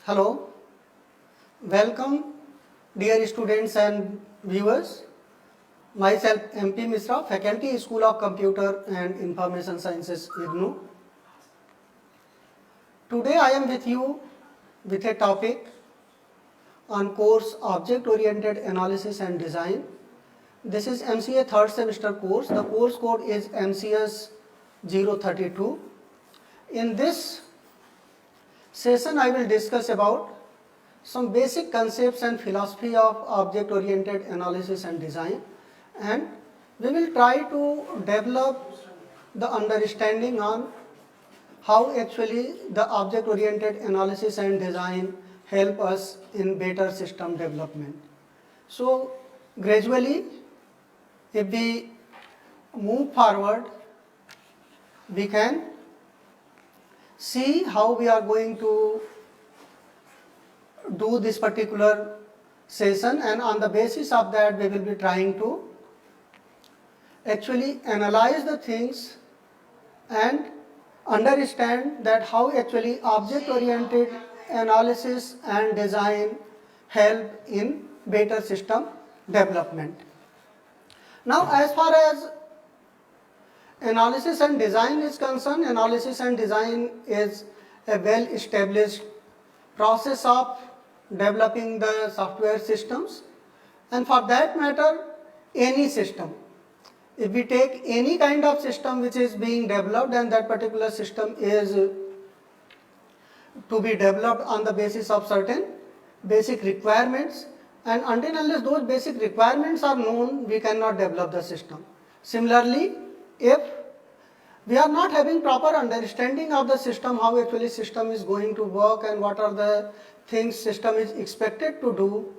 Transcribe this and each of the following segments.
Hello, welcome dear students and viewers. Myself MP Misra, Faculty School of Computer and Information Sciences, IGNOU. Today I am with you with a topic on course Object Oriented Analysis and Design. This is MCA third semester course. The course code is MCS 032. In this session I will discuss about some basic concepts and philosophy of object oriented analysis and design, and we will try to develop the understanding on how actually the object oriented analysis and design help us in better system development. So gradually, if we move forward, we can see how we are going to do this particular session, and on the basis of that we will be trying to actually analyze the things and understand that how actually object oriented analysis and design help in better system development. Now as far as analysis and design is concerned, analysis and design is a well established process of developing the software systems, and for that matter any system. If we take any kind of system which is being developed, and that particular system is to be developed on the basis of certain basic requirements, and until unless those basic requirements are known, we cannot develop the system. Similarly, if we are not having proper understanding of the system, how actually system is going to work and what are the things system is expected to do,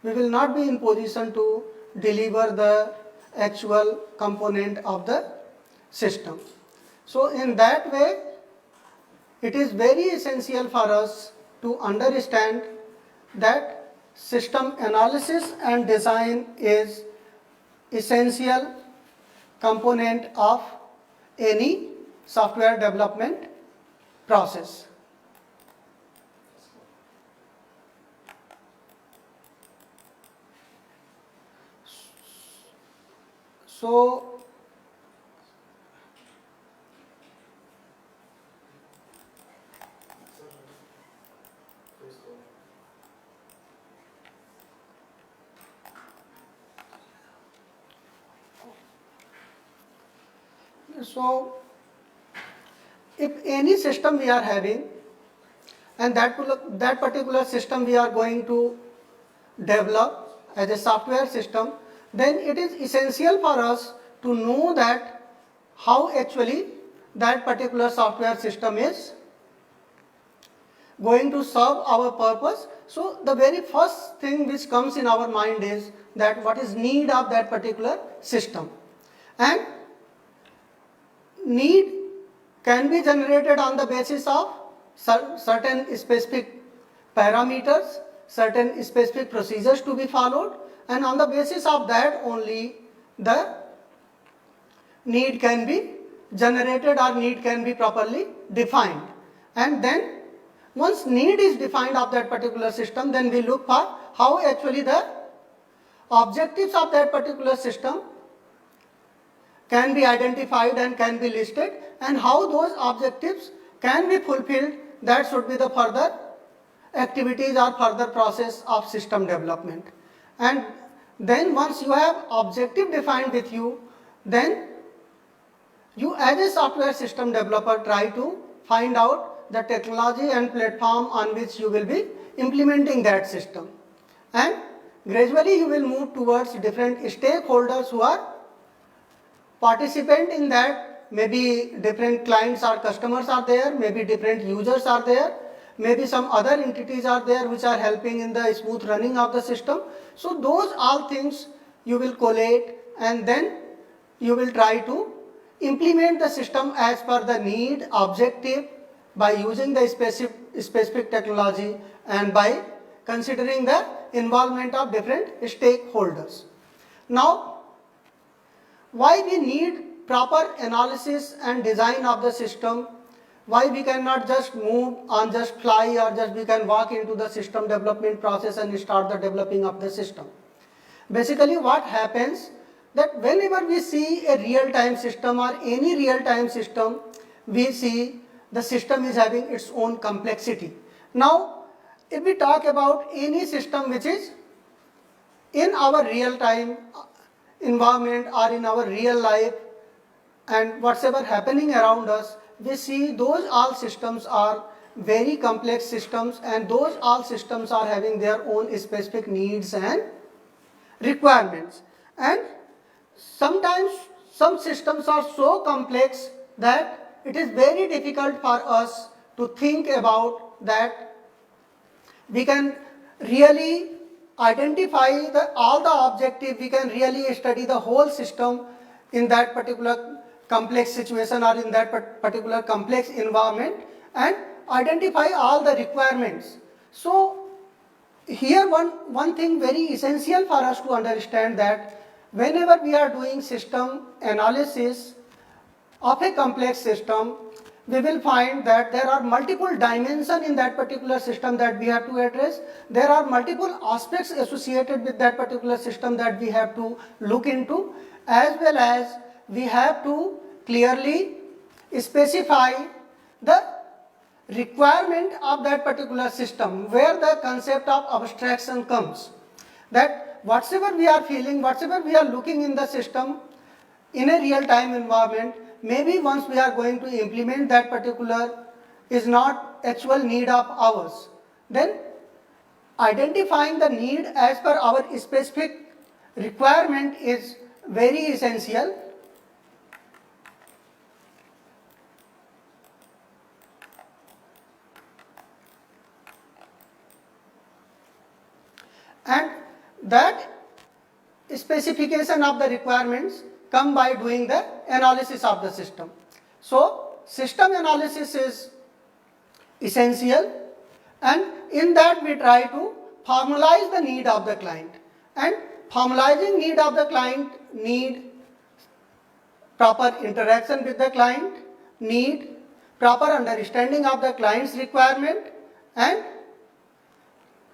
we will not be in position to deliver the actual component of the system. So in that way, it is very essential for us to understand that system analysis and design is essential component of any software development process. So if any system we are having, and that particular system we are going to develop as a software system, then it is essential for us to know that how actually that particular software system is going to serve our purpose. So the very first thing which comes in our mind is that what is need of that particular system, and need can be generated on the basis of certain specific parameters, certain specific procedures to be followed, and on the basis of that only the need can be generated or need can be properly defined. And then once need is defined of that particular system, then we look for how actually the objectives of that particular system can be identified and can be listed, and how those objectives can be fulfilled. That should be the further activities or further process of system development. And then once you have objective defined with you, then you as a software system developer try to find out the technology and platform on which you will be implementing that system, and gradually you will move towards different stakeholders who are participant in that. Maybe different clients or customers are there, maybe different users are there, maybe some other entities are there which are helping in the smooth running of the system. So those all things you will collate, and then you will try to implement the system as per the need, objective, by using the specific technology and by considering the involvement of different stakeholders. Now, why we need proper analysis and design of the system? Why we cannot just move on, just fly, or just we can walk into the system development process and start the developing of the system? Basically what happens that whenever we see a real-time system or any real-time system, we see the system is having its own complexity. Now, if we talk about any system which is in our real-time environment or in our real life and whatsoever happening around us, we see those all systems are very complex systems, and those all systems are having their own specific needs and requirements. And sometimes some systems are so complex that it is very difficult for us to think about that we can really identify all the objective, we can really study the whole system in that particular complex situation or in that particular complex environment and identify all the requirements. So here one thing very essential for us to understand that whenever we are doing system analysis of a complex system, we will find that there are multiple dimensions in that particular system that we have to address. There are multiple aspects associated with that particular system that we have to look into, as well as we have to clearly specify the requirement of that particular system, where the concept of abstraction comes. That whatever we are feeling, whatever we are looking in the system in a real-time environment, maybe once we are going to implement that particular is not actual need of ours, then identifying the need as per our specific requirement is very essential. And that specification of the requirements come by doing the analysis of the system. So system analysis is essential, and in that we try to formalize the need of the client, and formalizing need of the client need proper interaction with the client, need proper understanding of the client's requirement, and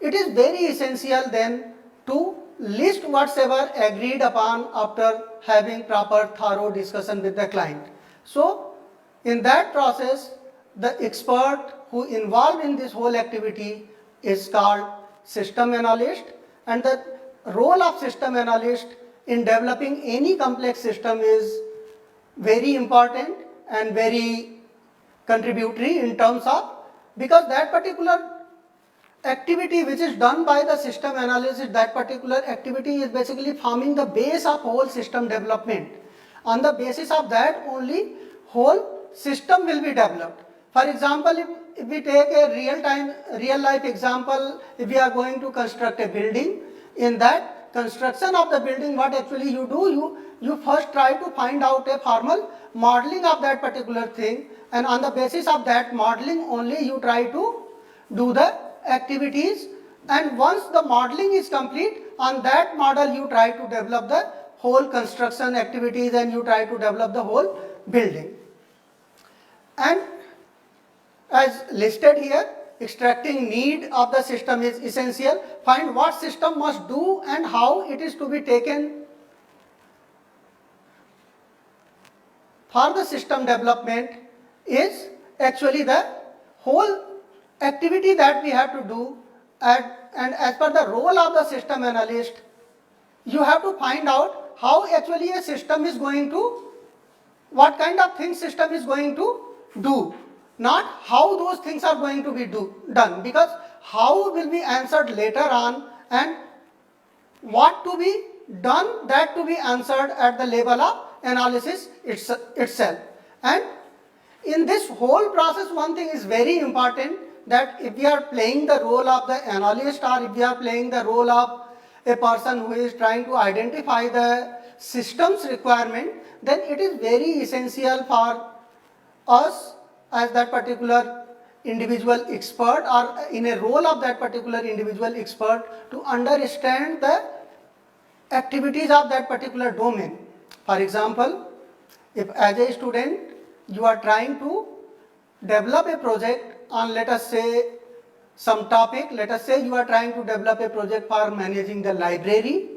it is very essential then to list whatever agreed upon after having proper thorough discussion with the client. So in that process, the expert who involved in this whole activity is called system analyst, and the role of system analyst in developing any complex system is very important and very contributory in terms of, because that particular activity which is done by the system analysis, that particular activity is basically forming the base of whole system development. On the basis of that only whole system will be developed. For example, if we take a real life example, if we are going to construct a building, in that construction of the building, what actually you do, you first try to find out a formal modeling of that particular thing, and on the basis of that modeling only you try to do the activities, and once the modeling is complete, on that model you try to develop the whole construction activities and you try to develop the whole building. And as listed here, extracting need of the system is essential. Find what system must do and how it is to be taken for the system development is actually the whole activity that we have to do, and as per the role of the system analyst, you have to find out how actually a system is going to, what kind of things system is going to do, not how those things are going to be done, because how will be answered later on, and what to be done, that to be answered at the level of analysis itself. And in this whole process, one thing is very important, that if we are playing the role of the analyst, or if we are playing the role of a person who is trying to identify the system's requirement, then it is very essential for us as that particular individual expert, or in a role of that particular individual expert, to understand the activities of that particular domain. For example, if as a student you are trying to develop a project on, let us say, some topic. Let us say you are trying to develop a project for managing the library.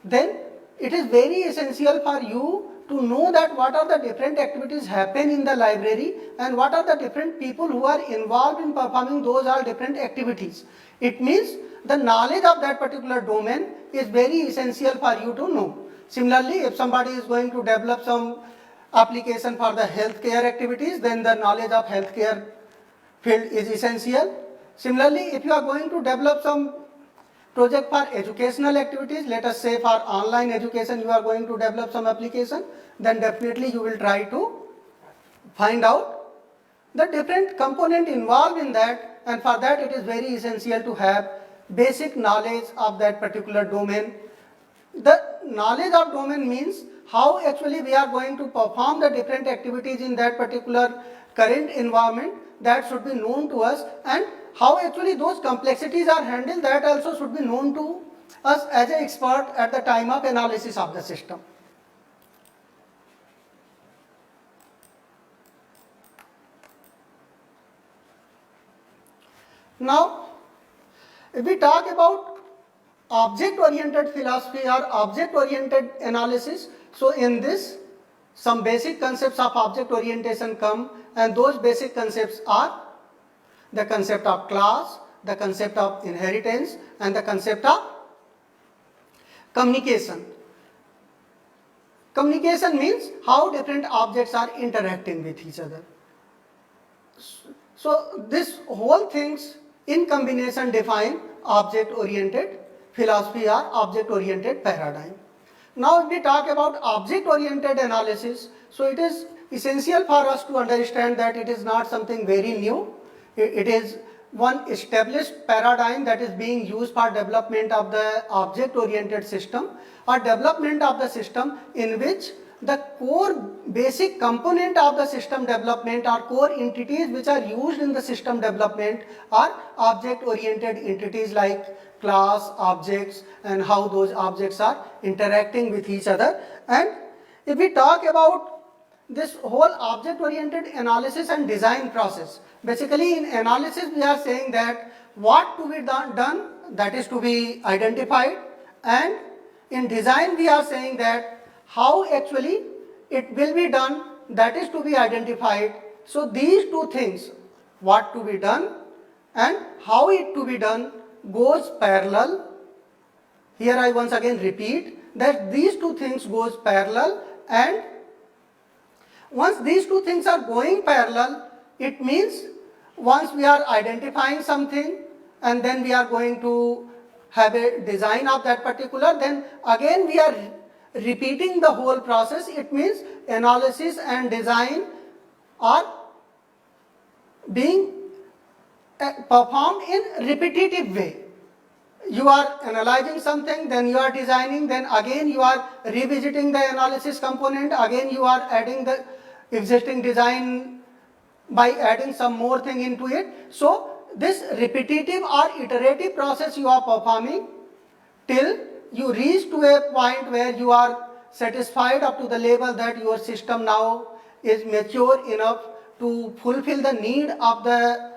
Then it is very essential for you to know that what are the different activities happen in the library and what are the different people who are involved in performing those all different activities. It means the knowledge of that particular domain is very essential for you to know. Similarly, if somebody is going to develop some application for the healthcare activities, then the knowledge of healthcare field is essential. Similarly, if you are going to develop some project for educational activities, let us say for online education you are going to develop some application, then definitely you will try to find out the different component involved in that, and for that it is very essential to have basic knowledge of that particular domain. The knowledge of domain means how actually we are going to perform the different activities in that particular current environment, that should be known to us, and how actually those complexities are handled, that also should be known to us as an expert at the time of analysis of the system. Now, if we talk about object-oriented philosophy or object-oriented analysis, so in this some basic concepts of object orientation come, and those basic concepts are the concept of class, the concept of inheritance, and the concept of communication. Communication means how different objects are interacting with each other. So this whole things in combination define object oriented philosophy or object oriented paradigm. Now if we talk about object oriented analysis, so it is essential for us to understand that it is not something very new. It is one established paradigm that is being used for development of the object oriented system, or development of the system in which the core basic component of the system development or core entities which are used in the system development are object oriented entities like class, objects, and how those objects are interacting with each other. And if we talk about this whole object oriented analysis and design process, basically in analysis we are saying that what to be done, that is to be identified, and in design we are saying that how actually it will be done, that is to be identified. So these two things, what to be done and how it to be done, goes parallel. Here I once again repeat that these two things goes parallel, and once these two things are going parallel, it means once we are identifying something and then we are going to have a design of that particular, then again we are repeating the whole process. It means analysis and design are being performed in repetitive way. You are analyzing something, then you are designing, then again you are revisiting the analysis component, again you are adding the existing design by adding some more thing into it. So this repetitive or iterative process you are performing till you reach to a point where you are satisfied up to the level that your system now is mature enough to fulfill the need of the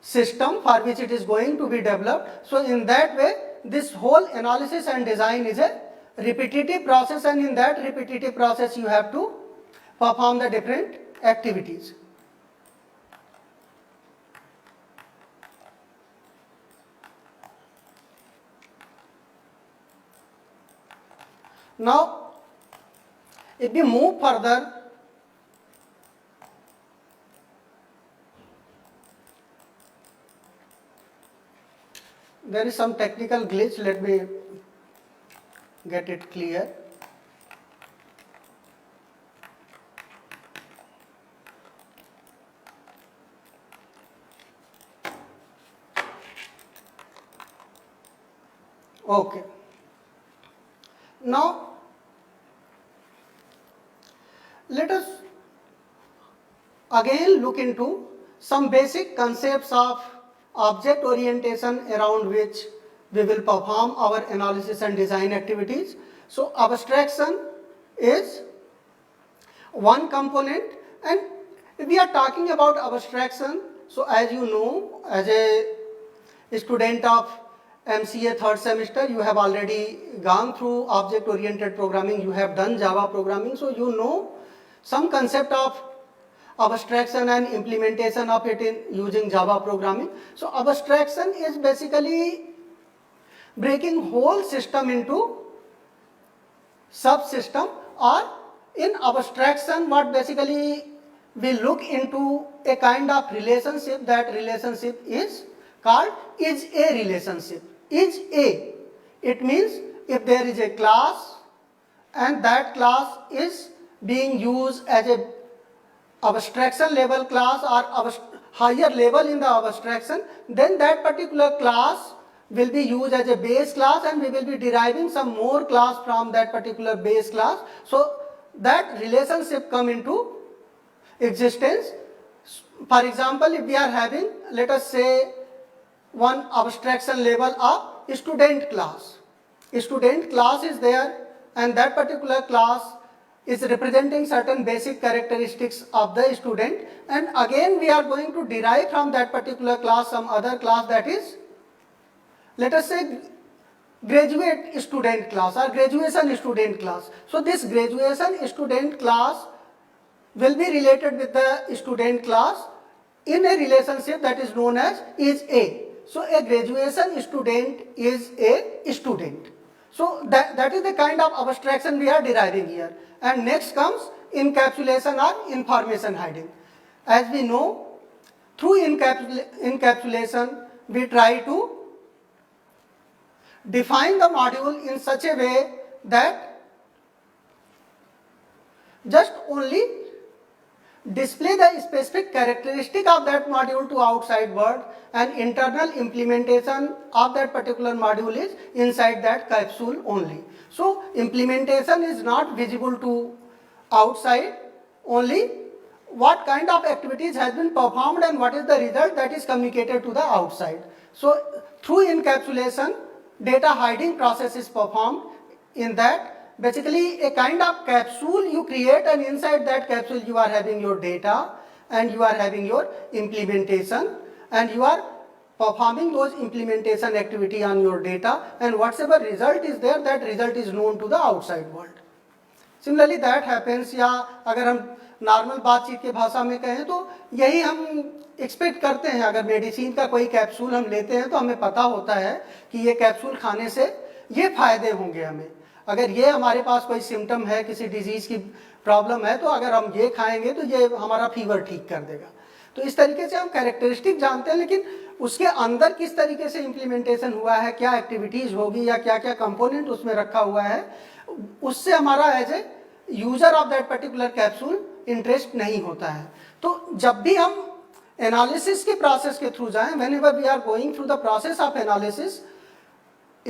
system for which it is going to be developed. So in that way, this whole analysis and design is a repetitive process, and in that repetitive process you have to perform the different activities. Now, if we move further, there is some technical glitch, let me get it clear. Okay. Now, let us again look into some basic concepts of object orientation around which we will perform our analysis and design activities. So abstraction is one component, and If we are talking about abstraction, so as you know, as a student of MCA third semester, you have already gone through object oriented programming, you have done Java programming, so you know some concept of abstraction and implementation of it in using Java programming. So abstraction is basically breaking whole system into subsystem, or in abstraction what basically we look into a kind of relationship. That relationship is called is a relationship. Is a, it means if there is a class and that class is being used as a abstraction level class or higher level in the abstraction, then that particular class will be used as a base class and we will be deriving some more class from that particular base class. So that relationship come into existence. For example, if we are having, let us say, one abstraction level of student class. Student class is there and that particular class is representing certain basic characteristics of the student, and again we are going to derive from that particular class some other class, that is, let us say, graduate student class or graduation student class. So this graduation student class will be related with the student class in a relationship that is known as is a. So a graduation student is a student. So that is the kind of abstraction we are deriving here. And next comes encapsulation or information hiding. As we know, through encapsulation we try to define the module in such a way that just only display the specific characteristic of that module to outside world, and internal implementation of that particular module is inside that capsule only. So implementation is not visible to outside, only what kind of activities has been performed and what is the result that is communicated to the outside. So through encapsulation, data hiding process is performed. In that, basically a kind of capsule you create, and inside that capsule you are having your data and you are having your implementation, and you are performing those implementation activity on your data, and whatever result is there, that result is known to the outside world. Similarly that happens, या अगर हम normal बातचीत के भाषा में कहें तो यही हम एक्सपेक्ट करते हैं. अगर मेडिसिन का कोई कैप्सूल हम लेते हैं तो हमें पता होता है कि ये कैप्सूल खाने से ये फायदे होंगे हमें. अगर ये हमारे पास कोई सिम्टम है, किसी डिजीज की प्रॉब्लम है, तो अगर हम ये खाएंगे तो ये हमारा फीवर ठीक कर देगा. तो इस तरीके से हम कैरेक्टरिस्टिक जानते हैं, लेकिन उसके अंदर किस तरीके से इम्प्लीमेंटेशन हुआ है, क्या एक्टिविटीज होगी या क्या क्या कंपोनेंट उसमें रखा हुआ है, उससे हमारा as a user of that particular capsule interest नहीं होता है. तो जब भी हम एनालिसिस के प्रोसेस के थ्रू जाएं, whenever we are going through the process of analysis,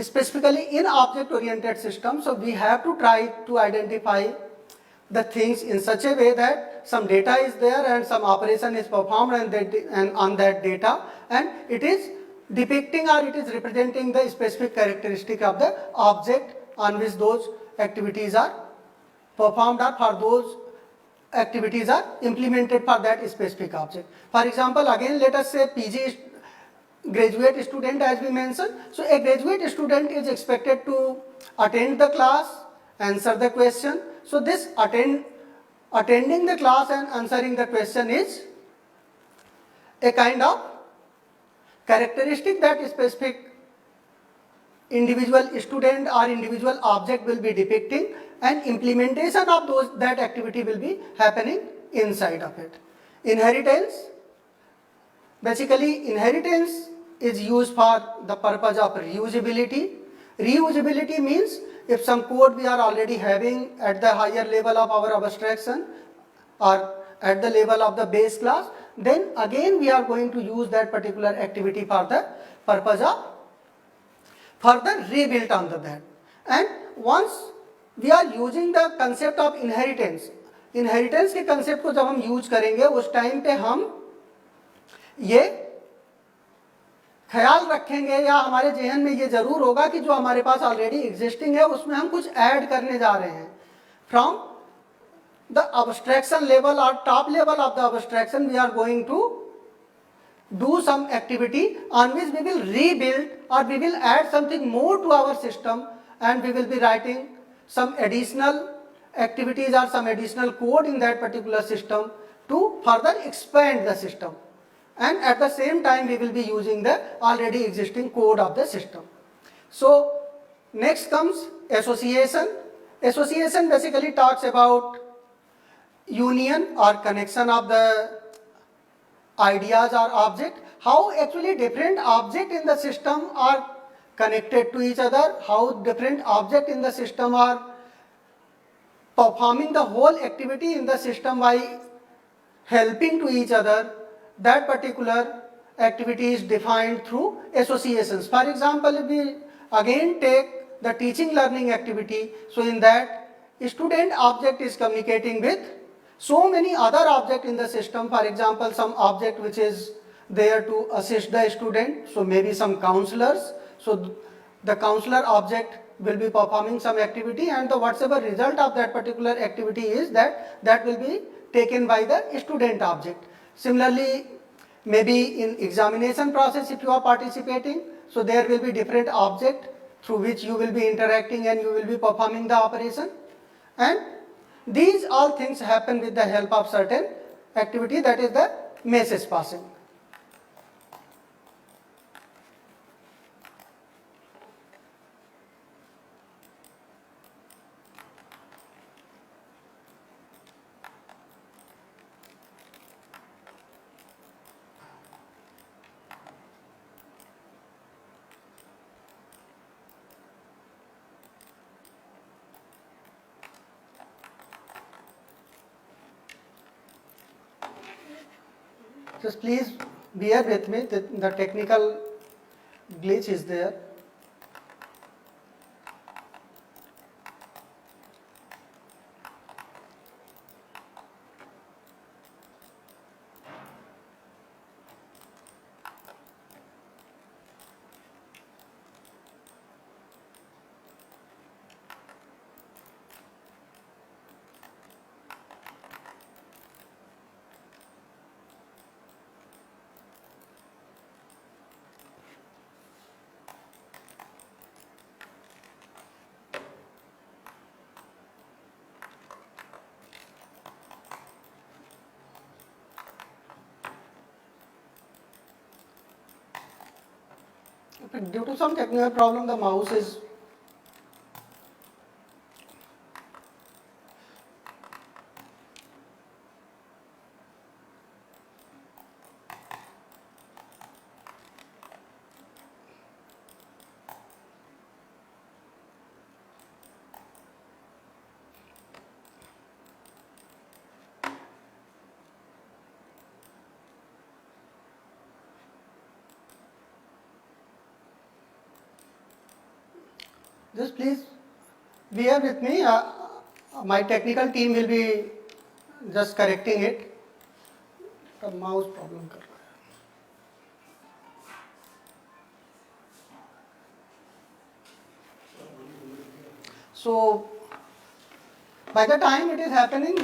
specifically in object oriented system, so we have to try to identify the things in such a way that some data is there and some operation is performed and on that data, and it is depicting or it is representing the specific characteristic of the object on which those activities are performed or for those activities are implemented for that specific object. For example, again let us say PG graduate student, as we mentioned. So a graduate student is expected to attend the class, answer the question. So this attending the class and answering the question is a kind of characteristic that specific individual student or individual object will be depicting, and implementation of that activity will be happening inside of it. Inheritance, basically inheritance is used for the purpose of reusability. Reusability means if some code we are already having at the higher level of our abstraction or at the level of the base class, then again we are going to use that particular activity for the purpose of further rebuilt on that. And once we are using the concept of inheritance, inheritance के concept को जब हम use करेंगे उस time पे हम ये ख्याल रखेंगे या हमारे जहन में ये जरूर होगा कि जो हमारे पास ऑलरेडी एग्जिस्टिंग है उसमें हम कुछ ऐड करने जा रहे हैं from the abstraction level or top level of the abstraction, we are going to do some activity on which we will rebuild or we will add something more to our system, and we will be writing some additional activities or some additional code in that particular system to further expand the system, and at the same time we will be using the already existing code of the system. So next comes association. Association basically talks about union or connection of the ideas or object, how actually different object in the system are connected to each other, how different object in the system are performing the whole activity in the system by helping to each other. That particular activity is defined through associations. For example, if we again take the teaching learning activity, so in that student object is communicating with so many other objects in the system. For example, some object which is there to assist the student, so maybe some counselors, so the counselor object will be performing some activity, and the whatever result of that particular activity is that will be taken by the student object. Similarly, maybe in examination process if you are participating, so there will be different object through which you will be interacting and you will be performing the operation, and these all things happen with the help of certain activity, that is the message passing. Just please bear with me, the technical glitch is there. Due to some technical problem, the mouse is just please bear with me. My technical team will be just correcting it. The mouse problem कर रहा है. So by the time it is happening,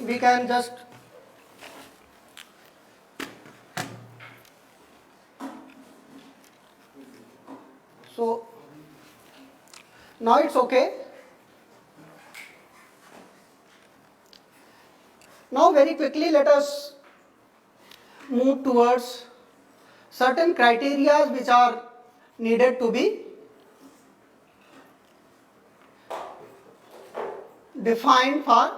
we can just so now it's okay. Now very quickly let us move towards certain criteria which are needed to be defined for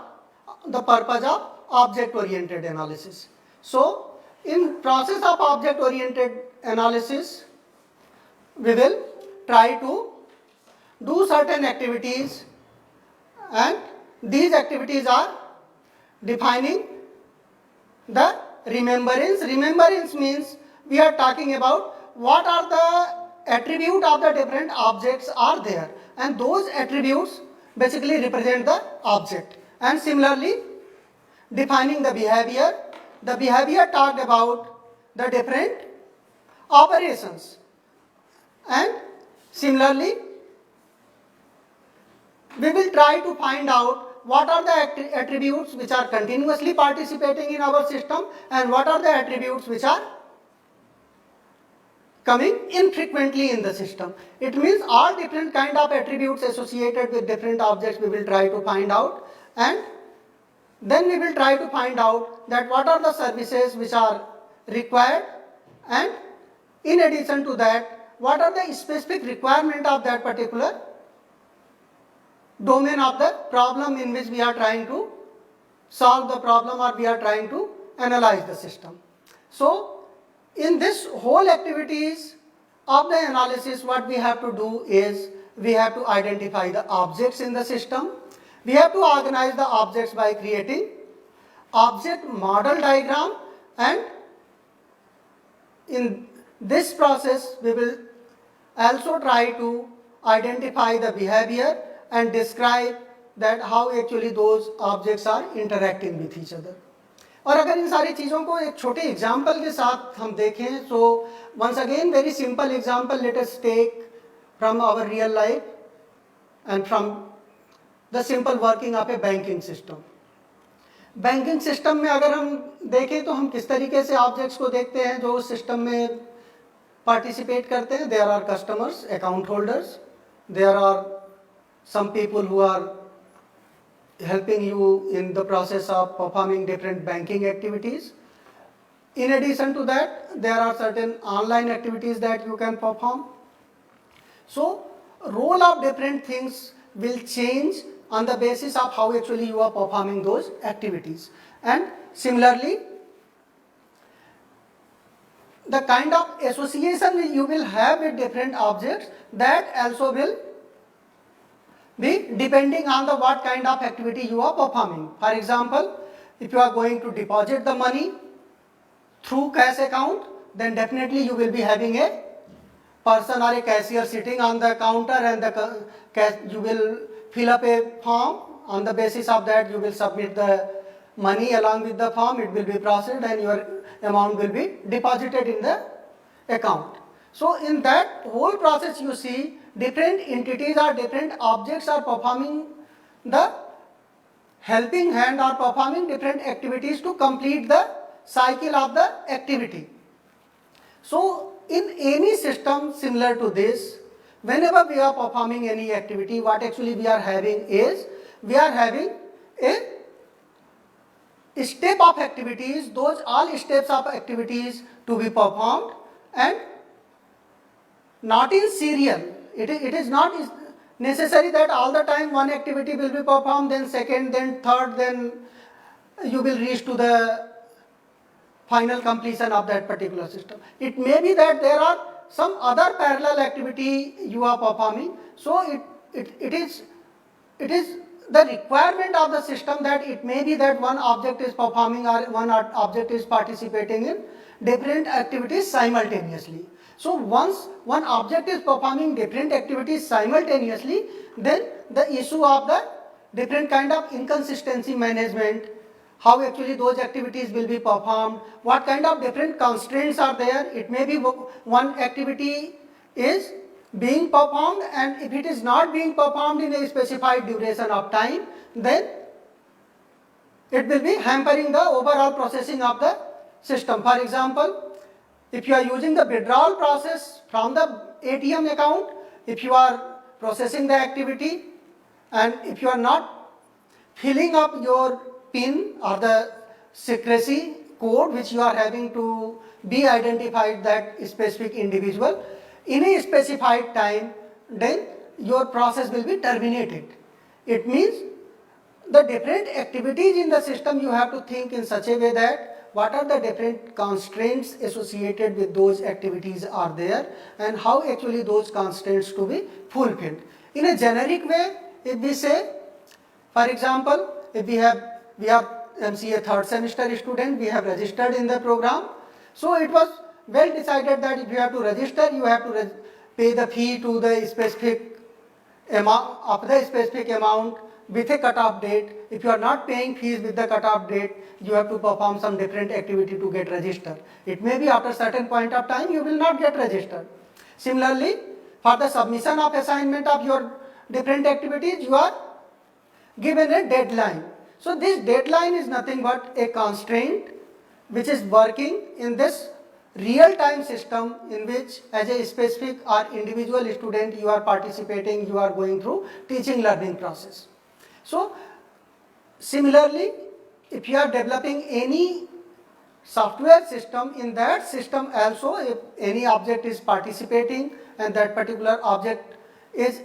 the purpose of object oriented analysis. So in process of object oriented analysis, we will try to do certain activities, and these activities are defining the remembrance. Remembrance means we are talking about what are the attributes of the different objects are there, and those attributes basically represent the object. And similarly, defining the behavior. The behavior talked about the different operations, and similarly we will try to find out what are the attributes which are continuously participating in our system and what are the attributes which are coming infrequently in the system. It means all different kind of attributes associated with different objects we will try to find out, and then we will try to find out that what are the services which are required, and in addition to that what are the specific requirement of that particular domain of the problem in which we are trying to solve the problem or we are trying to analyze the system. So in this whole activities of the analysis, what we have to do is we have to identify the objects in the system. We have to organize the objects by creating object model diagram, and in this process we will also try to identify the behavior and describe that how actually those objects are interacting with each other. और अगर इन सारी चीज़ों को एक छोटे example के साथ हम देखें, so once again very simple example, let us take from our real life and from the simple working of a banking system. Banking system में अगर हम देखें तो हम किस तरीके से ऑब्जेक्ट्स को देखते हैं जो उस सिस्टम में पार्टिसिपेट करते हैं. There are customers, account holders, there are some people who are helping you in the process of performing different banking activities. In addition to that, there are certain online activities that you can perform. So role of different things will change on the basis of how actually you are performing those activities. And similarly, the kind of association you will have with different objects, that also will be depending on the what kind of activity you are performing. For example, if you are going to deposit the money through cash account, then definitely you will be having a person or a cashier sitting on the counter, and you will fill up a form. On the basis of that you will submit the money along with the form, it will be processed and your amount will be deposited in the account. So in that whole process you see different entities or different objects are performing the helping hand or performing different activities to complete the cycle of the activity. So in any system similar to this, whenever we are performing any activity, what actually we are having is, we are having a step of activities, those all steps of activities to be performed, and not in serial. It is not necessary that all the time one activity will be performed, then second, then third, then you will reach to the final completion of that particular system. It may be that there are some other parallel activity you are performing. So it is the requirement of the system that it may be that one object is performing or one object is participating in different activities simultaneously. So once one object is performing different activities simultaneously, then the issue of the different kind of inconsistency management, how actually those activities will be performed, what kind of different constraints are there. It may be one activity is being performed, and if it is not being performed in a specified duration of time, then it will be hampering the overall processing of the system. For example, if you are using the withdrawal process from the ATM account, if you are processing the activity and if you are not filling up your PIN or the secrecy code which you are having to be identified that specific individual in a specified time, then your process will be terminated. It means the different activities in the system you have to think in such a way that what are the different constraints associated with those activities are there, and how actually those constraints to be fulfilled. In a generic way, if we say, for example, if we are MCA third semester student, we have registered in the program. So it was well decided that if you have to register, you have to pay the fee to the specific amount of the specific amount with a cut-off date. If you are not paying fees with the cut-off date, you have to perform some different activity to get registered. It may be after certain point of time you will not get registered. Similarly, for the submission of assignment of your different activities, you are given a deadline. So this deadline is nothing but a constraint which is working in this real time system in which as a specific or individual student you are participating, you are going through teaching learning process. So similarly, if you are developing any software system, in that system also if any object is participating and that particular object is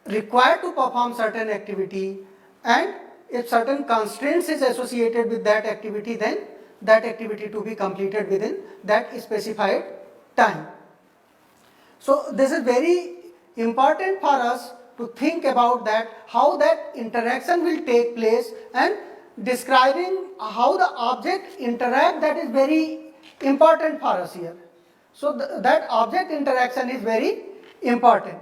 required to perform certain activity, and if certain constraints is associated with that activity, then that activity to be completed within that specified time. So this is very important for us to think about that, how that interaction will take place, and describing how the object interact, that is very important for us here. So that object interaction is very important,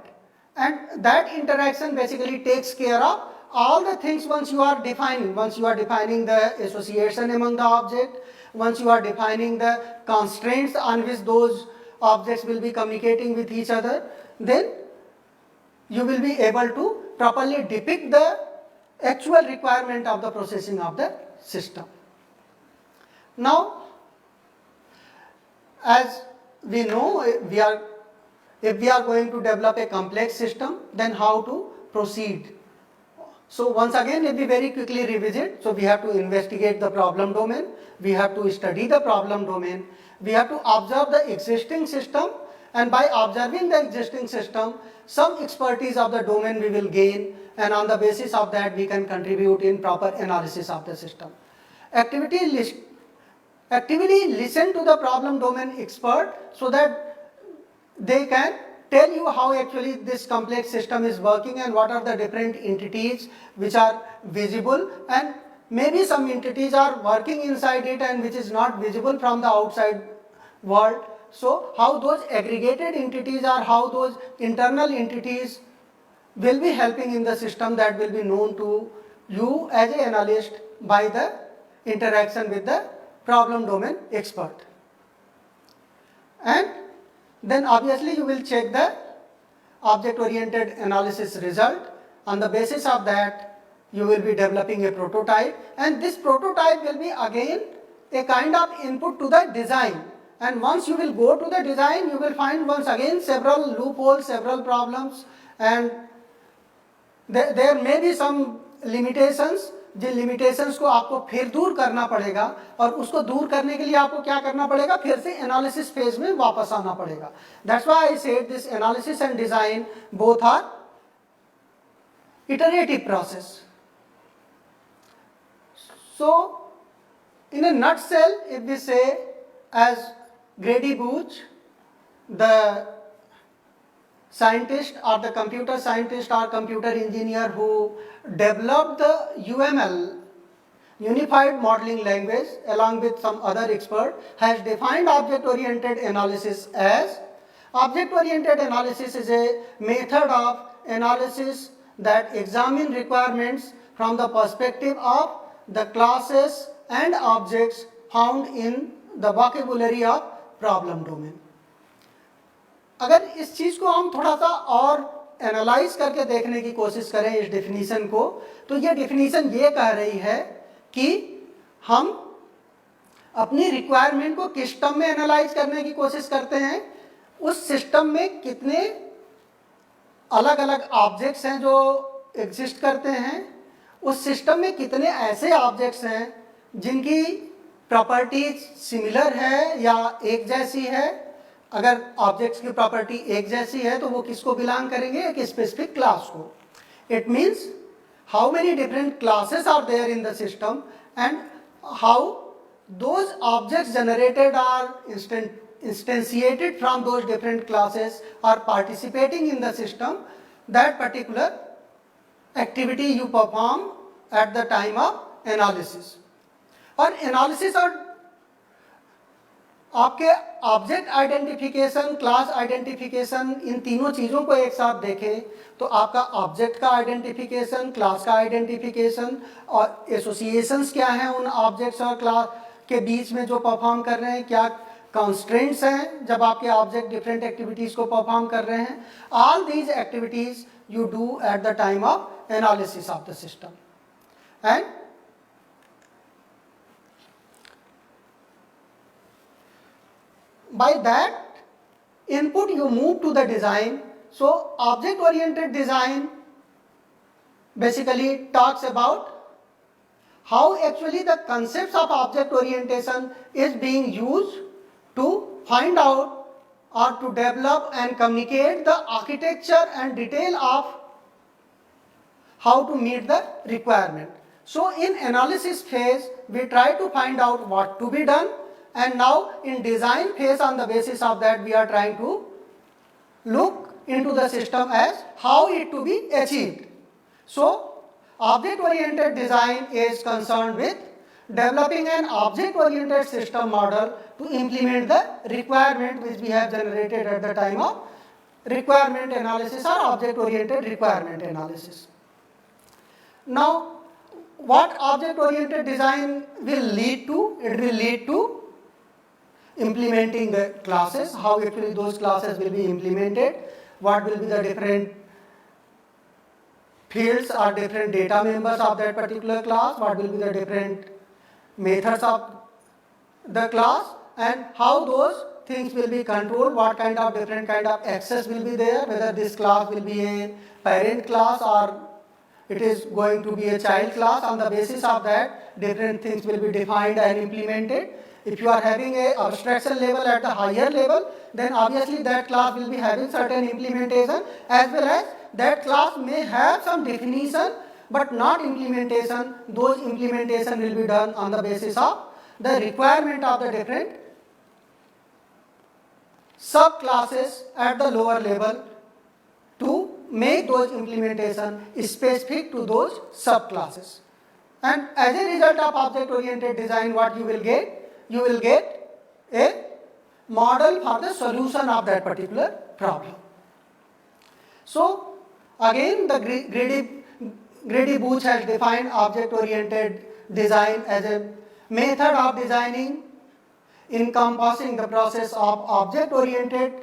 and that interaction basically takes care of all the things once you are defining the association among the object, once you are defining the constraints on which those objects will be communicating with each other, then you will be able to properly depict the actual requirement of the processing of the system. Now, as we know, if we are going to develop a complex system, then how to proceed? So once again, if we very quickly revisit, so we have to investigate the problem domain, we have to study the problem domain, we have to observe the existing system, and by observing the existing system, some expertise of the domain we will gain, and on the basis of that we can contribute in proper analysis of the system. Actively listen to the problem domain expert so that they can tell you how actually this complex system is working and what are the different entities which are visible, and maybe some entities are working inside it and which is not visible from the outside world. So how those aggregated entities or how those internal entities will be helping in the system, that will be known to you as an analyst by the interaction with the problem domain expert. And then obviously you will check the object oriented analysis result. On the basis of that you will be developing a prototype, and this prototype will be again a kind of input to the design. And once you will go to the design, you will find once again several loopholes, several problems, and there may be some limitations, जिन limitations को आपको फिर दूर करना पड़ेगा, और उसको दूर करने के लिए आपको क्या करना पड़ेगा, फिर से एनालिसिस फेज में वापस आना पड़ेगा. That's why I said this analysis and design both are iterative process. So in a nutshell, if we say, as Grady Booch, the scientist or the computer scientist or computer engineer who developed the UML, Unified Modeling Language, along with some other expert, has defined object-oriented analysis as, object-oriented analysis is a method of analysis that examine requirements from the perspective of the classes and objects found in the vocabulary of problem domain. अगर इस चीज को हम थोड़ा सा और analyse करके देखने की कोशिश करें इस डेफिनेशन को, तो ये डेफिनेशन ये कह रही है कि हम अपनी रिक्वायरमेंट को किस टर्म में एनालाइज करने की कोशिश करते हैं, उस सिस्टम में कितने अलग अलग ऑब्जेक्ट्स हैं जो एग्जिस्ट करते हैं, उस सिस्टम में कितने ऐसे ऑब्जेक्ट्स हैं जिनकी प्रॉपर्टीज सिमिलर है या एक जैसी है. अगर ऑब्जेक्ट्स की प्रॉपर्टी एक जैसी है तो वो किसको बिलोंग करेंगे, एक स्पेसिफिक क्लास को. It means how many different classes are there in the system and how those objects generated are instantiated from those different classes are participating in the system, that particular activity you perform at the time of analysis. और analysis और आपके object identification, class identification, इन तीनों चीज़ों को एक साथ देखें तो आपका ऑब्जेक्ट का आइडेंटिफिकेशन, क्लास का आइडेंटिफिकेशन और एसोसिएशंस क्या हैं उन ऑब्जेक्ट्स और क्लास के बीच में जो परफॉर्म कर रहे हैं, क्या कंस्ट्रेंट्स हैं जब आपके ऑब्जेक्ट डिफरेंट एक्टिविटीज़ को परफॉर्म कर रहे हैं. All these activities you do at the time of analysis of the system. And by that input you move to the design. So object oriented design basically talks about how actually the concepts of object orientation is being used to find out or to develop and communicate the architecture and detail of how to meet the requirement. So in analysis phase we try to find out what to be done, and now in design phase on the basis of that we are trying to look into the system as how it to be achieved. So object oriented design is concerned with developing an object oriented system model to implement the requirement which we have generated at the time of requirement analysis or object oriented requirement analysis. Now what object oriented design will lead to? It will lead to implementing the classes, how actually those classes will be implemented, what will be the different fields or different data members of that particular class, what will be the different methods of the class, and how those things will be controlled, what kind of different kind of access will be there, whether this class will be a parent class or it is going to be a child class. On the basis of that different things will be defined and implemented. If you are having a abstraction level at the higher level, then obviously that class will be having certain implementation, as well as that class may have some definition but not implementation. Those implementation will be done on the basis of the requirement of the different subclasses at the lower level to make those implementation specific to those subclasses. And as a result of object oriented design, what you will get? You will get a model for the solution of that particular problem. So again the Grady-Booch has defined object oriented design as a method of designing encompassing the process of object oriented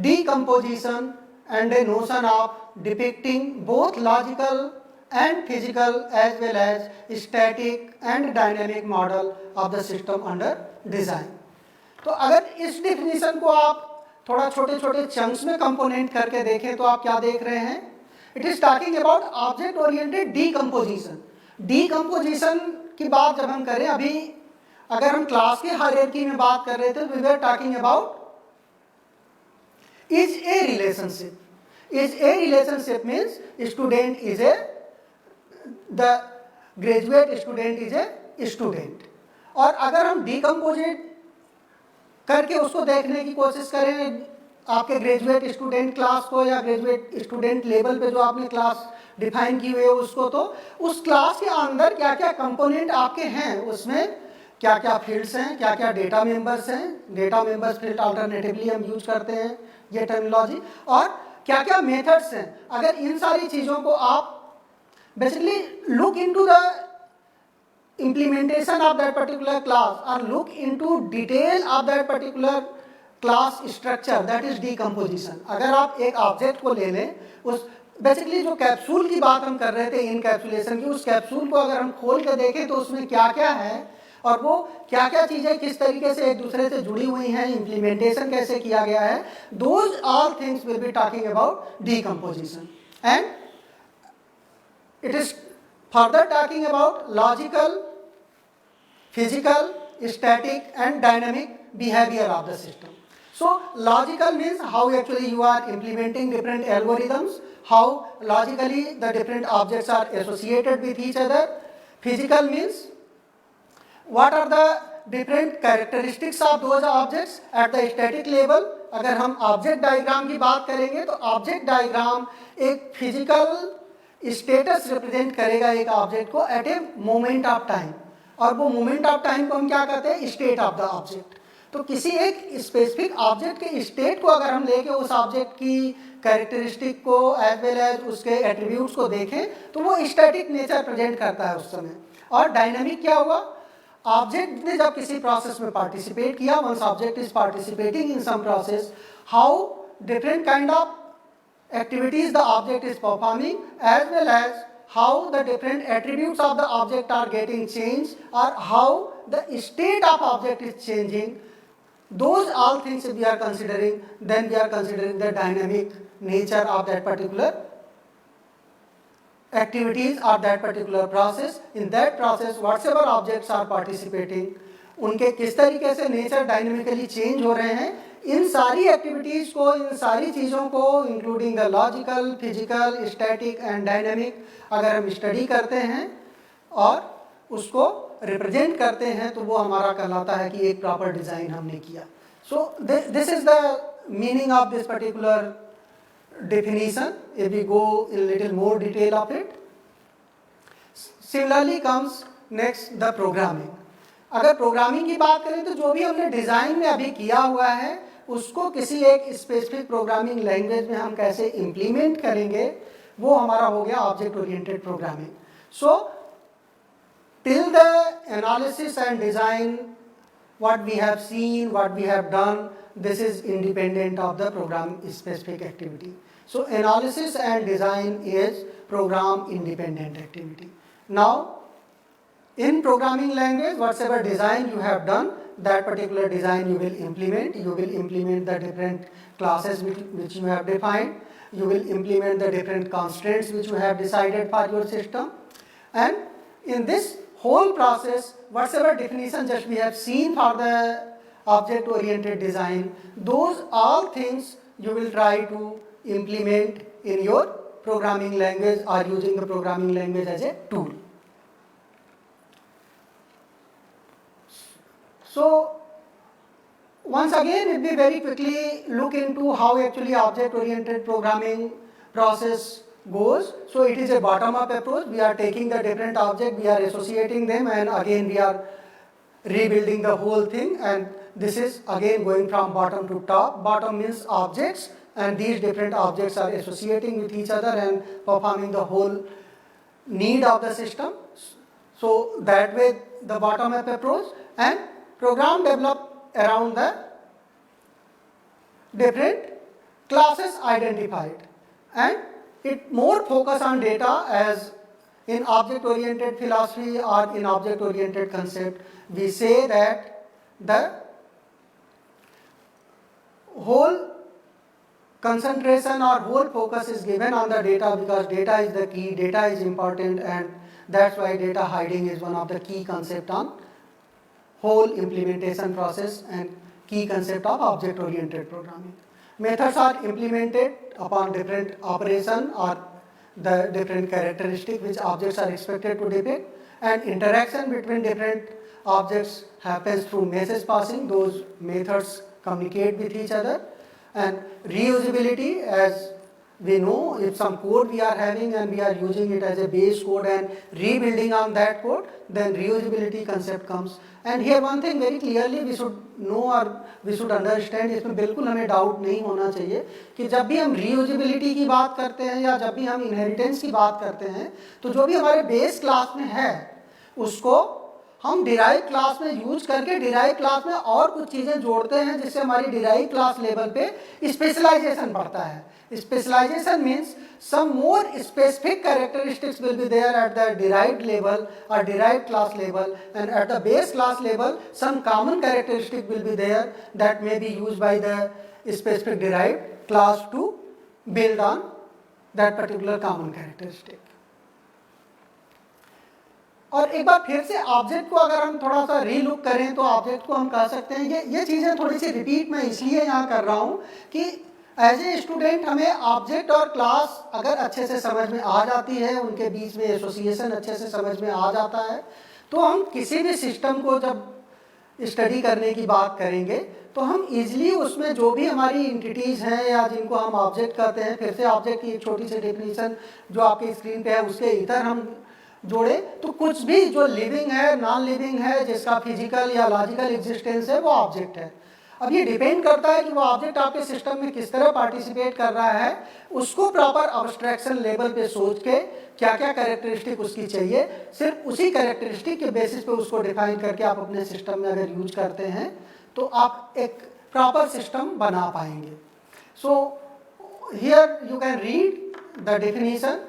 decomposition and a notion of depicting both logical and physical as well as static and dynamic model of the system under design. तो अगर इस definition को आप थोड़ा छोटे छोटे chunks में component करके देखें तो आप क्या देख रहे हैं? It is talking about object oriented decomposition. Decomposition की बात जब हम करें, अभी अगर हम क्लास के हायरार्की में बात कर रहे थे, we were talking about is a relationship. Is a relationship means student is a, the graduate student is a student. और अगर हम डिकम्पोजिट करके उसको देखने की कोशिश करें आपके ग्रेजुएट स्टूडेंट क्लास को या ग्रेजुएट स्टूडेंट लेवल पे जो आपने क्लास डिफाइन की हुई है उसको, तो उस क्लास के अंदर क्या क्या कंपोनेंट आपके हैं, उसमें क्या क्या फील्ड्स हैं, क्या क्या डेटा मेंबर्स हैं, डेटा मेंबर्स फील्ड अल्टरनेटिवली हम यूज करते हैं ये टर्मिनोलॉजी, और क्या क्या मेथड्स हैं. अगर इन सारी चीज़ों को आप basically look into the implementation of that particular class or look into detail of that particular class structure, that is decomposition. अगर आप एक ऑब्जेक्ट को ले लें, उस बेसिकली जो कैप्सूल की बात हम कर रहे थे इनकैप्सुलेशन की, उस कैप्सूल को अगर हम खोल के देखें तो उसमें क्या क्या है और वो क्या क्या चीज़ें किस तरीके से एक दूसरे से जुड़ी हुई हैं, इम्प्लीमेंटेशन कैसे किया गया है, those all things will be talking about decomposition. And it is further talking about logical, physical, static and dynamic behavior of the system. So logical means how actually you are implementing different algorithms, how logically the different objects are associated with each other. Physical means what are the different characteristics of those objects at the static level. अगर हम object diagram की बात करेंगे तो object diagram एक physical status represent करेगा एक object को at a moment of time, और वो मोमेंट ऑफ टाइम को हम क्या कहते हैं, स्टेट ऑफ द ऑब्जेक्ट. तो किसी एक स्पेसिफिक ऑब्जेक्ट के स्टेट को अगर हम लेके उस ऑब्जेक्ट की कैरेक्टरिस्टिक को एज वेल एज उसके एट्रीब्यूट्स को देखें तो वो स्टैटिक नेचर प्रेजेंट करता है उस समय. और डायनामिक क्या हुआ, ऑब्जेक्ट ने जब किसी प्रोसेस में पार्टिसिपेट किया, once object is participating in some process, how different kind of activities the object is performing, as well as how the different attributes of the object are getting changed, or how the state of object is changing. Those all things if we are considering, then we are considering the dynamic nature of that particular activities or that particular process. In that process, whatever objects are participating, उनके किस तरीके से nature dynamically change हो रहे हैं, इन सारी activities को, इन सारी चीज़ों को including the logical, physical, static and dynamic अगर हम स्टडी करते हैं और उसको रिप्रेजेंट करते हैं, तो वो हमारा कहलाता है कि एक प्रॉपर डिज़ाइन हमने किया. So this is the meaning of this particular definition. If we go in little more detail of it, similarly comes next the programming. अगर प्रोग्रामिंग की बात करें तो जो भी हमने डिज़ाइन में अभी किया हुआ है उसको किसी एक स्पेसिफिक प्रोग्रामिंग लैंग्वेज में हम कैसे इम्प्लीमेंट करेंगे, वो हमारा हो गया object oriented programming. So till the analysis and design, what we have seen, what we have done, this is independent of the program specific activity. So analysis and design is program independent activity. Now in programming language, whatever design you have done, that particular design you will implement. You will implement the different classes which you have defined. You will implement the different constraints which you have decided for your system. And in this whole process, whatever definition just we have seen for the object oriented design, those all things you will try to implement in your programming language or using the programming language as a tool. So once again, if we very quickly look into how actually object oriented programming process goes. So it is a bottom up approach. We are taking the different objects, we are associating them, and again we are rebuilding the whole thing, and this is again going from bottom to top. Bottom means objects, and these different objects are associating with each other and performing the whole need of the system. So that way the bottom up approach, and program develop around the different classes identified, and it more focus on data, as in object oriented philosophy or in object oriented concept we say that the whole concentration or whole focus is given on the data, because data is the key, data is important, and that's why data hiding is one of the key concept on whole implementation process and key concept of object oriented programming. Methods are implemented upon different operation or the different characteristic which objects are expected to depict, and interaction between different objects happens through message passing. Those methods communicate with each other. And reusability, as we know, if some code we are having and we are using it as a base code and rebuilding on that code, then reusability concept comes. And here one thing very clearly we should know or we should understand, इसमें बिल्कुल हमें doubt नहीं होना चाहिए कि जब भी हम reusability की बात करते हैं या जब भी हम inheritance की बात करते हैं, तो जो भी हमारे बेस क्लास में है उसको हम डिराइव क्लास में यूज करके डिराइव क्लास में और कुछ चीज़ें जोड़ते हैं, जिससे हमारी डिराइव क्लास लेवल पे स्पेशलाइजेशन बढ़ता है. Specialization means some more specific characteristics will be there at the derived level or derived class level, and at the base class level some common characteristic will be there that may be used by the specific derived class to build on that particular common characteristic. और एक बार फिर से object को अगर हम थोड़ा सा relook करें तो ऑब्जेक्ट को हम कह सकते हैं, ये चीज़ें थोड़ी सी रिपीट मैं इसलिए यहाँ कर रहा हूँ कि एज ए स्टूडेंट हमें ऑब्जेक्ट और क्लास अगर अच्छे से समझ में आ जाती है, उनके बीच में एसोसिएशन अच्छे से समझ में आ जाता है, तो हम किसी भी सिस्टम को जब स्टडी करने की बात करेंगे तो हम इजीली उसमें जो भी हमारी इंटिटीज़ हैं या जिनको हम ऑब्जेक्ट कहते हैं, फिर से ऑब्जेक्ट की एक छोटी सी डेफिनेशन जो आपकी स्क्रीन पे है उसके इधर हम जोड़े, तो कुछ भी जो लिविंग है, नॉन लिविंग है, जिसका फिजिकल या लॉजिकल एग्जिस्टेंस है, वो ऑब्जेक्ट है. अब ये डिपेंड करता है कि वो ऑब्जेक्ट आपके सिस्टम में किस तरह पार्टिसिपेट कर रहा है, उसको प्रॉपर अब्स्ट्रैक्शन लेवल पे सोच के क्या क्या कैरेक्टरिस्टिक उसकी चाहिए, सिर्फ उसी कैरेक्टरिस्टिक के बेसिस पे उसको डिफाइन करके आप अपने सिस्टम में अगर यूज करते हैं तो आप एक प्रॉपर सिस्टम बना पाएंगे. सो here you can read the definition.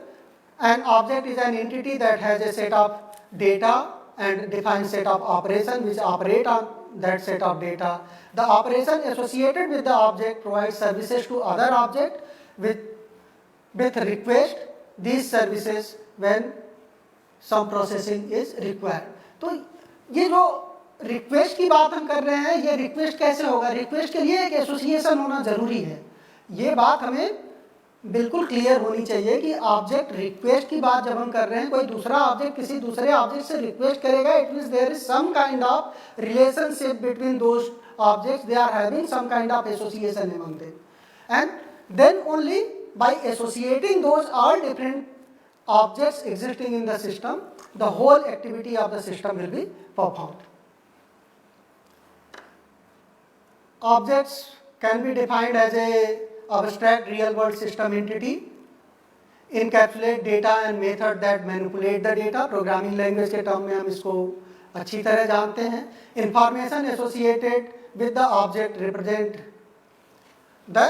An object is an entity that has a set of data and defined set of operations which operate on that set of data. The operation associated with the object provides services to other object with request these services when some processing is required. तो ये जो request की बात हम कर रहे हैं, ये रिक्वेस्ट कैसे होगा? रिक्वेस्ट के लिए एक एसोसिएशन होना जरूरी है। ये बात हमें बिल्कुल क्लियर होनी चाहिए कि ऑब्जेक्ट रिक्वेस्ट की बात जब हम कर रहे हैं, कोई दूसरा ऑब्जेक्ट किसी दूसरे ऑब्जेक्ट से रिक्वेस्ट करेगा, it means there is some kind of relationship between those objects, they are having some kind of association among them, and then only by associating those all different objects existing in the system, the whole activity of the system will be performed. Objects can be defined as a abstract real world system entity, encapsulate data and method that manipulate the data. Programming language के term में हम इसको अच्छी तरह जानते हैं. Information associated with the object represent the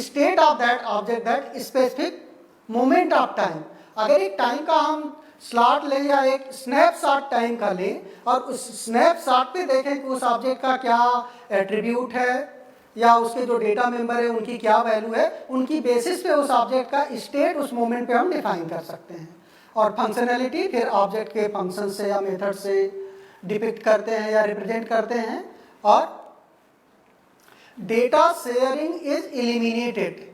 state of that object, that specific moment of time. अगर एक टाइम का हम स्लॉट लें या एक स्नैपशॉट टाइम का लें और उस स्नैपशॉट पे देखें कि उस ऑब्जेक्ट का क्या एट्रीब्यूट है या उसके जो डेटा मेंबर है उनकी क्या वैल्यू है, उनकी बेसिस पे उस ऑब्जेक्ट का स्टेट उस मोमेंट पे हम डिफाइन कर सकते हैं. और फंक्शनैलिटी फिर ऑब्जेक्ट के फंक्शन से या मेथड से डिपिक्ट करते हैं या रिप्रेजेंट करते हैं. और डेटा शेयरिंग इज एलिमिनेटेड.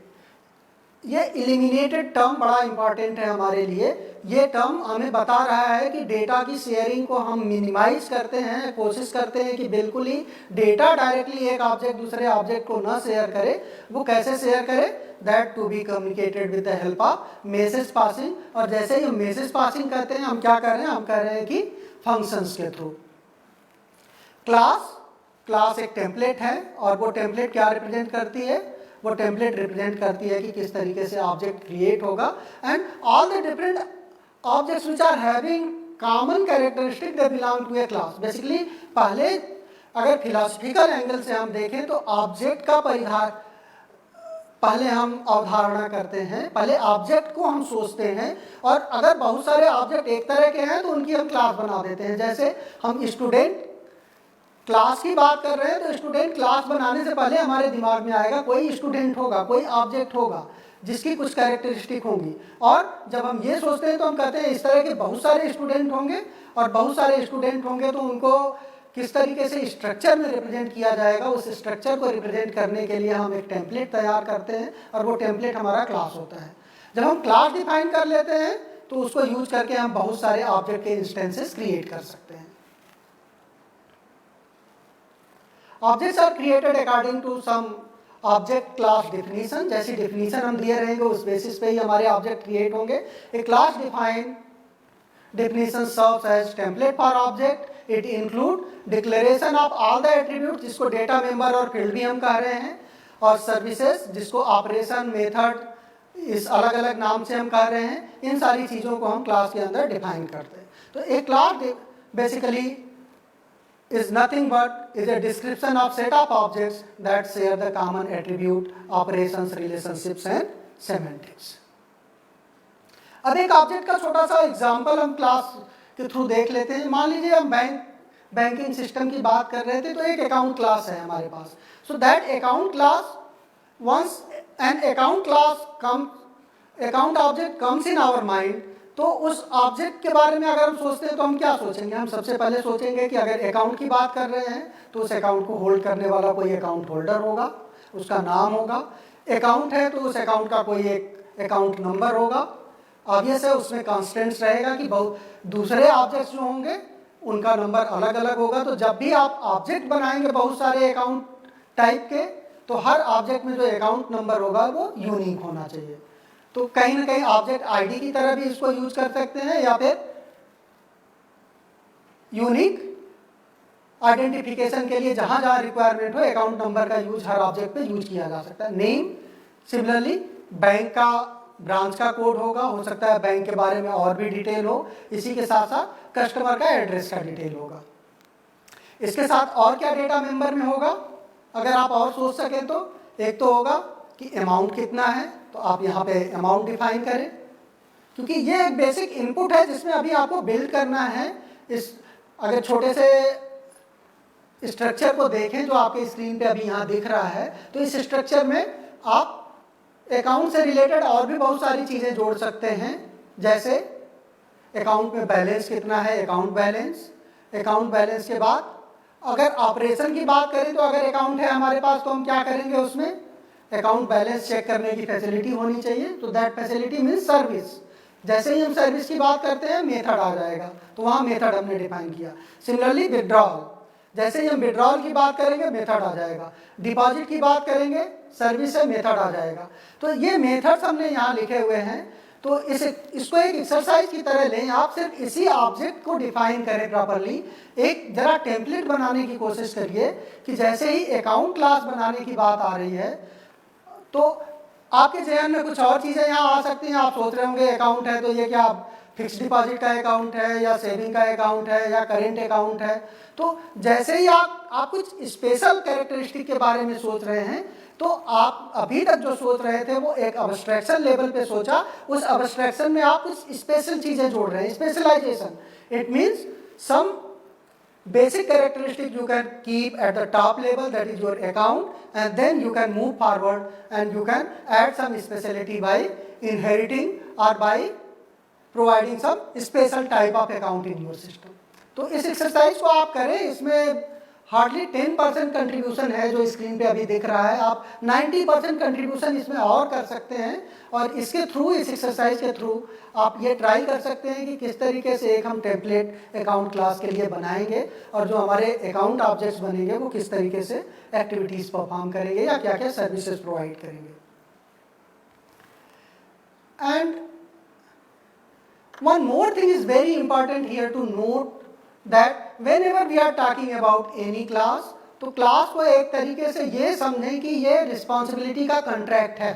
ये एलिमिनेटेड टर्म बड़ा इंपॉर्टेंट है हमारे लिए. ये टर्म हमें बता रहा है कि डेटा की शेयरिंग को हम मिनिमाइज करते हैं, कोशिश करते हैं कि बिल्कुल ही डेटा डायरेक्टली एक ऑब्जेक्ट दूसरे ऑब्जेक्ट को ना शेयर करे. वो कैसे शेयर करे? That to be communicated with the help of message passing. और जैसे ही मैसेज पासिंग करते हैं हम क्या कर रहे हैं? हम कह रहे हैं कि फंक्शंस के थ्रू. क्लास एक टेम्पलेट है और वो टेम्पलेट क्या रिप्रेजेंट करती है? वो टेम्पलेट रिप्रेजेंट करती है कि किस तरीके से ऑब्जेक्ट क्रिएट होगा. And all the different objects which are having common characteristic they belong to a class. Basically पहले अगर फिलोसफिकल एंगल से हम देखें तो ऑब्जेक्ट का परिधार पहले हम अवधारणा करते हैं, पहले ऑब्जेक्ट को हम सोचते हैं. और अगर बहुत सारे ऑब्जेक्ट एक तरह के हैं तो उनकी हम क्लास बना देते हैं. जैसे हम स्टूडेंट क्लास की बात कर रहे हैं तो स्टूडेंट क्लास बनाने से पहले हमारे दिमाग में आएगा कोई स्टूडेंट होगा, कोई ऑब्जेक्ट होगा जिसकी कुछ कैरेक्टरिस्टिक होंगी. और जब हम ये सोचते हैं तो हम कहते हैं इस तरह के बहुत सारे स्टूडेंट होंगे और बहुत सारे स्टूडेंट होंगे तो उनको किस तरीके से स्ट्रक्चर में रिप्रेजेंट किया जाएगा. उस स्ट्रक्चर को रिप्रेजेंट करने के लिए हम एक टेम्पलेट तैयार करते हैं और वो टेम्पलेट हमारा क्लास होता है. जब हम क्लास डिफाइन कर लेते हैं तो उसको यूज करके हम बहुत सारे ऑब्जेक्ट के इंस्टेंसेस क्रिएट कर सकते हैं. Objects are created according to some object class definition. जैसी definition हम दिए रहेंगे उस बेसिस पे ही हमारे ऑब्जेक्ट क्रिएट होंगे. A class defined definition serves as template for object. It include declaration of all the attributes जिसको डेटा मेंबर और फील्ड भी हम कह रहे हैं, और सर्विसेज जिसको ऑपरेशन मेथड इस अलग अलग नाम से हम कह रहे हैं. इन सारी चीज़ों को हम क्लास के अंदर डिफाइन करते हैं. तो एक class basically is nothing but is a description of set of objects that share the common attribute, operations, relationships and semantics. अब एक ऑब्जेक्ट का छोटा सा एग्जांपल हम क्लास के थ्रू देख लेते हैं. मान लीजिए हम बैंकिंग सिस्टम की बात कर रहे थे तो एक अकाउंट क्लास है हमारे पास. So that account class, once an account object comes in our mind, तो उस ऑब्जेक्ट के बारे में अगर हम सोचते हैं तो हम क्या सोचेंगे? हम सबसे पहले सोचेंगे कि अगर अकाउंट की बात कर रहे हैं तो उस अकाउंट को होल्ड करने वाला कोई अकाउंट होल्डर होगा, उसका नाम होगा. अकाउंट है तो उस अकाउंट का कोई एक अकाउंट नंबर होगा. ऑब्वियस है उसमें कॉन्स्टेंट्स रहेगा कि बहुत दूसरे ऑब्जेक्ट्स जो होंगे उनका नंबर अलग अलग होगा. तो जब भी आप ऑब्जेक्ट बनाएंगे बहुत सारे अकाउंट टाइप के, तो हर ऑब्जेक्ट में जो अकाउंट नंबर होगा वो यूनिक होना चाहिए. तो कहीं ना कहीं ऑब्जेक्ट आईडी की तरह भी इसको यूज कर सकते हैं या फिर यूनिक आइडेंटिफिकेशन के लिए जहां जहां रिक्वायरमेंट हो अकाउंट नंबर का यूज हर ऑब्जेक्ट पे यूज किया जा सकता है. नेम सिमिलरली बैंक का ब्रांच का कोड होगा, हो सकता है बैंक के बारे में और भी डिटेल हो. इसी के साथ साथ कस्टमर का एड्रेस का डिटेल होगा. इसके साथ और क्या डेटा मेंबर में होगा अगर आप और सोच सकें तो? एक तो होगा कि अमाउंट कितना है, तो आप यहाँ पे अमाउंट डिफाइन करें, क्योंकि ये एक बेसिक इनपुट है जिसमें अभी आपको बिल्ड करना है। इस अगर छोटे से स्ट्रक्चर को देखें जो आपके स्क्रीन पे अभी यहाँ दिख रहा है, तो इस स्ट्रक्चर में आप अकाउंट से रिलेटेड और भी बहुत सारी चीज़ें जोड़ सकते हैं, जैसे अकाउंट में बैलेंस कितना है, अकाउंट बैलेंस के बाद अगर ऑपरेशन की बात करें तो अगर अकाउंट है हमारे पास तो हम क्या करेंगे, उसमें अकाउंट बैलेंस चेक करने की फैसिलिटी होनी चाहिए, तो दैट फैसिलिटी मीन्स सर्विस। जैसे ही हम सर्विस की बात करते हैं मेथड आ जाएगा, तो वहाँ मेथड हमने डिफाइन किया। सिमिलरली विड्रॉल, जैसे ही हम विड्रॉल की बात करेंगे मेथड आ जाएगा, डिपॉजिट की बात करेंगे सर्विस है मेथड आ जाएगा। तो ये मेथड्स हमने यहाँ लिखे हुए हैं, तो इसको एक एक्सरसाइज की तरह लें, आप सिर्फ इसी ऑब्जेक्ट को डिफाइन करें प्रॉपरली। एक जरा टेम्पलेट बनाने की कोशिश करिए कि जैसे ही अकाउंट क्लास बनाने की बात आ रही है तो आपके जहन में कुछ और चीज़ें यहाँ आ सकती हैं। आप सोच रहे होंगे अकाउंट है तो ये क्या फिक्स डिपॉजिट का अकाउंट है या सेविंग का अकाउंट है या करेंट अकाउंट है। तो जैसे ही आप कुछ स्पेशल कैरेक्टरिस्टिक के बारे में सोच रहे हैं, तो आप अभी तक जो सोच रहे थे वो एक अब्स्ट्रैक्शन लेवल पे सोचा, उस अब्स्ट्रैक्शन में आप कुछ स्पेशल चीज़ें जोड़ रहे हैं, specialisation. It means some basic characteristic you can keep at the top level, that is your account, and then you can move forward and you can add some speciality by inheriting or by providing some special type of account in your system. तो इस exercise को आप करें, इसमें hardly 10% contribution है जो screen पे अभी दिख रहा है, आप 90% कंट्रीब्यूशन इसमें और कर सकते हैं। और इसके थ्रू, इस एक्सरसाइज के थ्रू आप ये ट्राई कर सकते हैं कि किस तरीके से एक हम टेम्पलेट अकाउंट क्लास के लिए बनाएंगे और जो हमारे अकाउंट ऑब्जेक्ट्स बनेंगे वो किस तरीके से एक्टिविटीज़ परफॉर्म करेंगे या क्या क्या सर्विसेज प्रोवाइड करेंगे। And one more thing is very important here to note that whenever we are talking about any class, तो क्लास को एक तरीके से ये समझें कि ये रिस्पॉन्सिबिलिटी का कॉन्ट्रैक्ट है।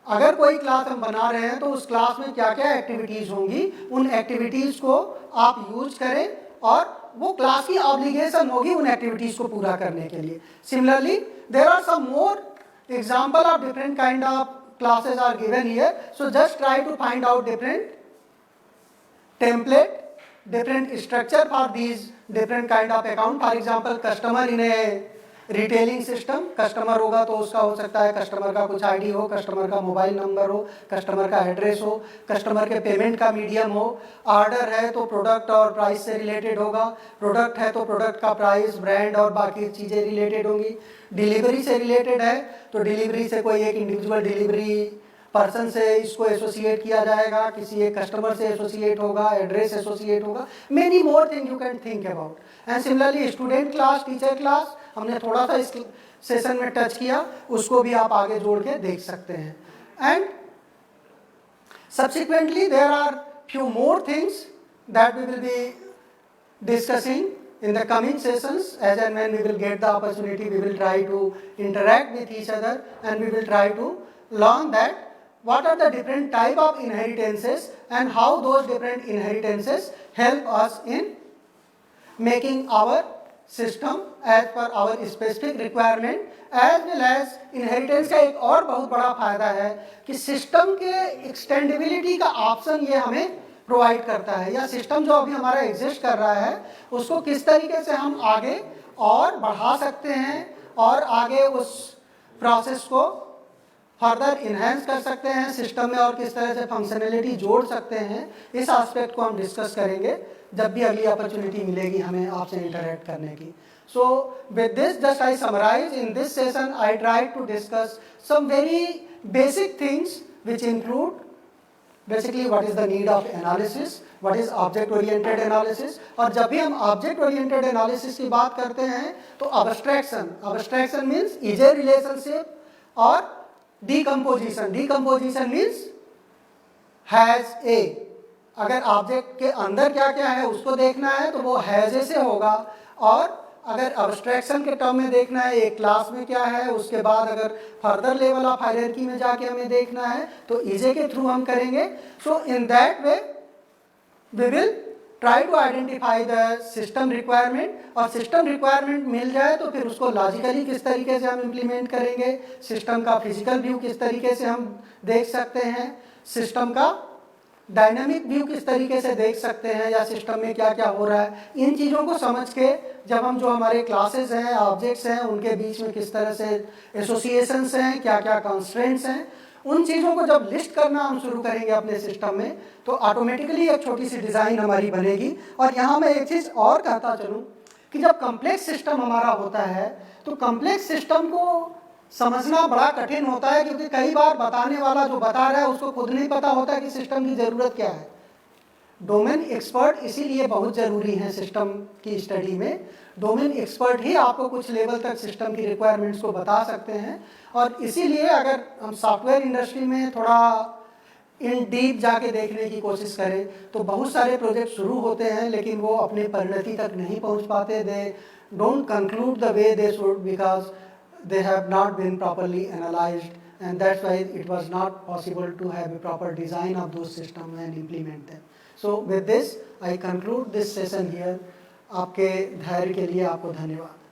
अगर कोई क्लास हम बना रहे हैं तो उस क्लास में क्या क्या एक्टिविटीज़ होंगी, उन एक्टिविटीज़ को आप यूज करें और वो क्लास की ऑब्लिगेशन होगी उन एक्टिविटीज़ को पूरा करने के लिए। Similarly there are some more example of different kind of classes are given here, so just try to find out different template, different structure for these different kind of account. For example, customer in a retailing system, customer होगा तो उसका हो सकता है customer का कुछ ID हो, customer का मोबाइल नंबर हो, कस्टमर का एड्रेस हो, कस्टमर के पेमेंट का मीडियम हो। ऑर्डर है तो प्रोडक्ट और प्राइस से रिलेटेड होगा, प्रोडक्ट है तो प्रोडक्ट का प्राइस, ब्रांड और बाकी चीज़ें रिलेटेड होंगी। डिलीवरी से रिलेटेड है तो डिलीवरी से कोई एक इंडिविजुअल डिलीवरी पर्सन से इसको एसोसिएट किया जाएगा, किसी एक कस्टमर से एसोसिएट होगा, एड्रेस एसोसिएट होगा, many more thing you can think about. And similarly student class, teacher class, हमने थोड़ा सा इस सेशन में टच किया, उसको भी आप आगे जोड़ के देख सकते हैं। And subsequently there are few more things that we will be discussing in the coming sessions. As and when we will get the opportunity, we will try to interact with each other and we will try to learn that what are the different type of inheritances and how those different inheritances help us in making our system as per our specific requirement, as well as inheritance का एक और बहुत बड़ा फायदा है कि system के एक्सटेंडेबिलिटी का ऑप्शन ये हमें प्रोवाइड करता है, या सिस्टम जो अभी हमारा एग्जिस्ट कर रहा है उसको किस तरीके से हम आगे और बढ़ा सकते हैं और आगे उस प्रोसेस को फर्दर इन्हेंस कर सकते हैं सिस्टम में और किस तरह से फंक्शनैलिटी जोड़ सकते हैं। इस एस्पेक्ट को हम डिस्कस करेंगे जब भी अगली अपॉर्चुनिटी मिलेगी हमें आपसे इंटरेक्ट करने की। So with this just I summarise, in this session I try to discuss some very basic things which include basically what is the need of analysis, what is object oriented analysis। और जब भी हम object oriented analysis की बात करते हैं तो abstraction means is a relationship और decomposition means has a। अगर ऑब्जेक्ट के अंदर क्या क्या है उसको देखना है तो वो हैज ए से होगा, और अगर अब्स्ट्रैक्शन के टर्म में देखना है एक क्लास में क्या है, उसके बाद अगर फर्दर लेवल ऑफ हायरार्की में जाके हमें देखना है तो इजे के थ्रू हम करेंगे। So in that way we will try to identify the system requirement, और सिस्टम रिक्वायरमेंट मिल जाए तो फिर उसको लॉजिकली किस तरीके से हम इम्प्लीमेंट करेंगे, सिस्टम का फिजिकल व्यू किस तरीके से हम देख सकते हैं, सिस्टम का डायनामिक व्यू किस तरीके से देख सकते हैं, या सिस्टम में क्या क्या हो रहा है, इन चीज़ों को समझ के जब हम जो हमारे क्लासेस हैं, ऑब्जेक्ट्स हैं, उनके बीच में किस तरह से एसोसिएशंस हैं, क्या क्या कंस्ट्रेंट्स हैं, उन चीज़ों को जब लिस्ट करना हम शुरू करेंगे अपने सिस्टम में, तो ऑटोमेटिकली एक छोटी सी डिज़ाइन हमारी बनेगी। और यहाँ मैं एक चीज़ और कहता चलूँ कि जब कम्प्लेक्स सिस्टम हमारा होता है तो कम्प्लेक्स सिस्टम को समझना बड़ा कठिन होता है, क्योंकि कई बार बताने वाला जो बता रहा है उसको खुद नहीं पता होता कि सिस्टम की ज़रूरत क्या है। डोमेन एक्सपर्ट इसीलिए बहुत ज़रूरी है सिस्टम की स्टडी में। डोमेन एक्सपर्ट ही आपको कुछ लेवल तक सिस्टम की रिक्वायरमेंट्स को बता सकते हैं, और इसीलिए अगर हम सॉफ्टवेयर इंडस्ट्री में थोड़ा इन डीप जाके देखने की कोशिश करें तो बहुत सारे प्रोजेक्ट शुरू होते हैं लेकिन वो अपने परिणति तक नहीं पहुंच पाते। They don't conclude the way they should because they have not been properly analyzed, and that's why it was not possible to have a proper design of those systems and implement them. So with this I conclude this session here. आपके धैर्य के लिए आपको धन्यवाद।